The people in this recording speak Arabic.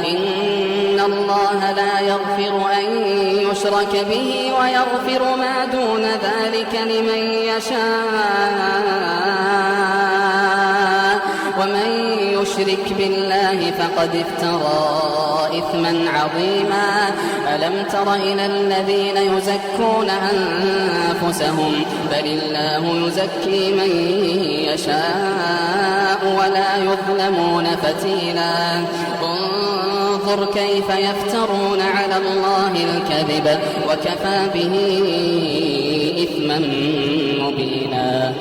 إن الله لا يغفر أن يشرك به ويغفر ما دون ذلك لمن يشاء ومن يشرك بالله فقد افترى إثما عظيما. ألم تر إلى الذين يزكون أنفسهم بل الله يزكي من يشاء ولا يظلمون فتيلا. انظر كيف يفترون على الله الكذب وكفى به إثما مبينا.